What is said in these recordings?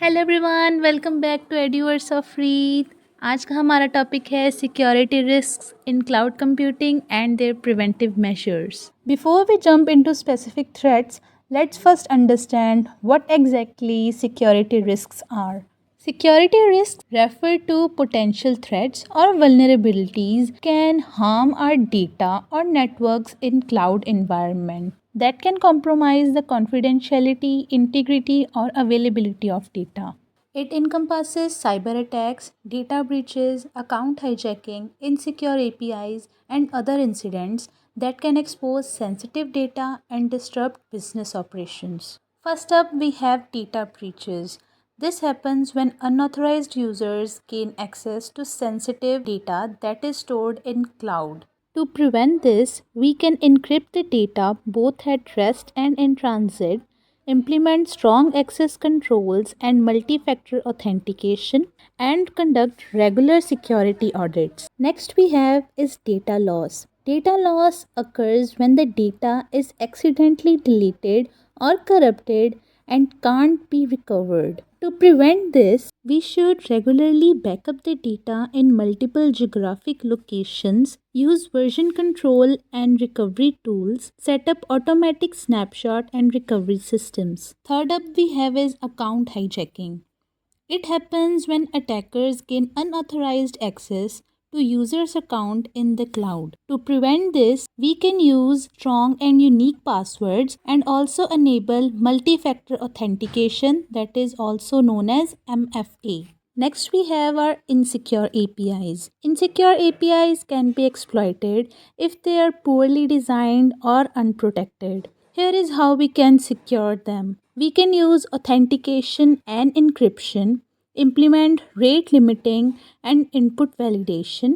Hello everyone, welcome back to Eduverse of read. आज का हमारा टॉपिक है security risks in cloud computing and their preventive measures. Before we jump into specific threats, let's first understand what exactly security risks are. Security risks refer to potential threats or vulnerabilities can harm our data or networks in cloud environment that can compromise the confidentiality, integrity, or availability of data. It encompasses cyber attacks, data breaches, account hijacking, insecure APIs, and other incidents that can expose sensitive data and disrupt business operations. First up, we have data breaches. This happens when unauthorized users gain access to sensitive data that is stored in cloud. To prevent this, we can encrypt the data both at rest and in transit, implement strong access controls and multi-factor authentication, and conduct regular security audits. Next we have is data loss. Data loss occurs when the data is accidentally deleted or corrupted and can't be recovered. To prevent this, we should regularly backup the data in multiple geographic locations, use version control and recovery tools, set up automatic snapshot and recovery systems. Third up we have is account hijacking. It happens when attackers gain unauthorized access to users' account in the cloud. To prevent this, we can use strong and unique passwords and also enable multi-factor authentication, that is also known as MFA. Next we have our insecure APIs. Insecure APIs can be exploited if they are poorly designed or unprotected. Here is how we can secure them. We can use authentication and encryption, implement rate limiting and input validation.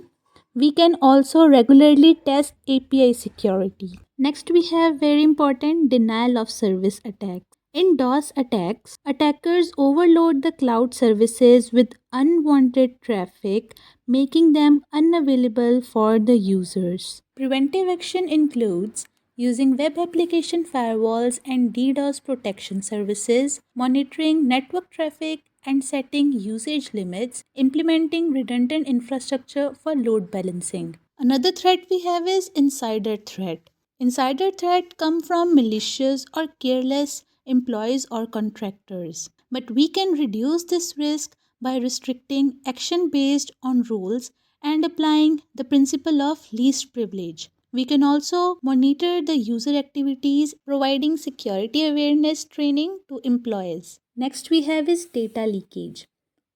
We can also regularly test API security. Next we have very important denial of service attacks. In DDoS attacks, attackers overload the cloud services with unwanted traffic, making them unavailable for the users. Preventive action includes using web application firewalls and DDoS protection services, monitoring network traffic and setting usage limits, implementing redundant infrastructure for load balancing. Another threat we have is insider threat. Insider threat come from malicious or careless employees or contractors. But we can reduce this risk by restricting action based on rules and applying the principle of least privilege. We can also monitor the user activities, providing security awareness training to employees. Next we have is data leakage.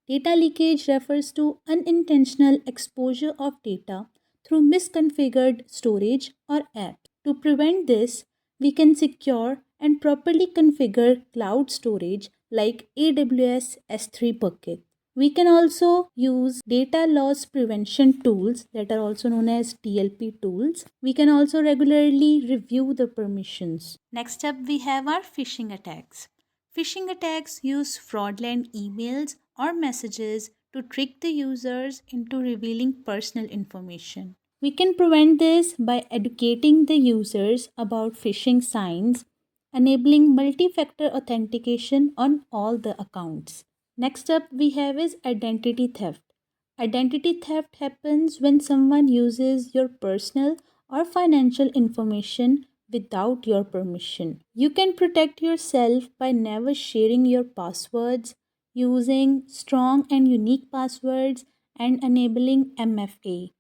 Data leakage refers to unintentional exposure of data through misconfigured storage or apps. To prevent this, we can secure and properly configure cloud storage like AWS S3 bucket. We can also use data loss prevention tools that are also known as DLP tools. We can also regularly review the permissions. Next up, we have our phishing attacks. Phishing attacks use fraudulent emails or messages to trick the users into revealing personal information. We can prevent this by educating the users about phishing signs, enabling multi-factor authentication on all the accounts. Next up we have is identity theft. Identity theft happens when someone uses your personal or financial information without your permission. You can protect yourself by never sharing your passwords, using strong and unique passwords, and enabling MFA.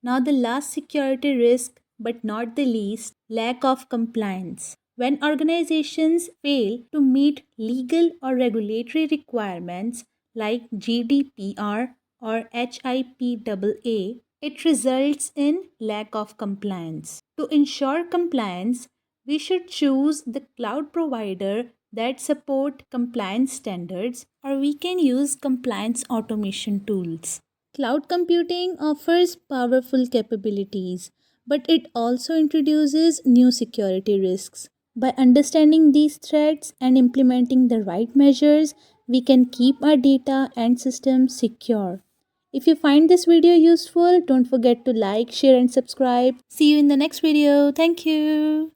Now, the last security risk, but not the least, lack of compliance. When organizations fail to meet legal or regulatory requirements like GDPR or HIPAA, it results in lack of compliance. To ensure compliance, we should choose the cloud provider that support compliance standards, or we can use compliance automation tools. Cloud computing offers powerful capabilities, but it also introduces new security risks. By understanding these threats and implementing the right measures, we can keep our data and systems secure. If you find this video useful, don't forget to like, share, and subscribe. See you in the next video. Thank you.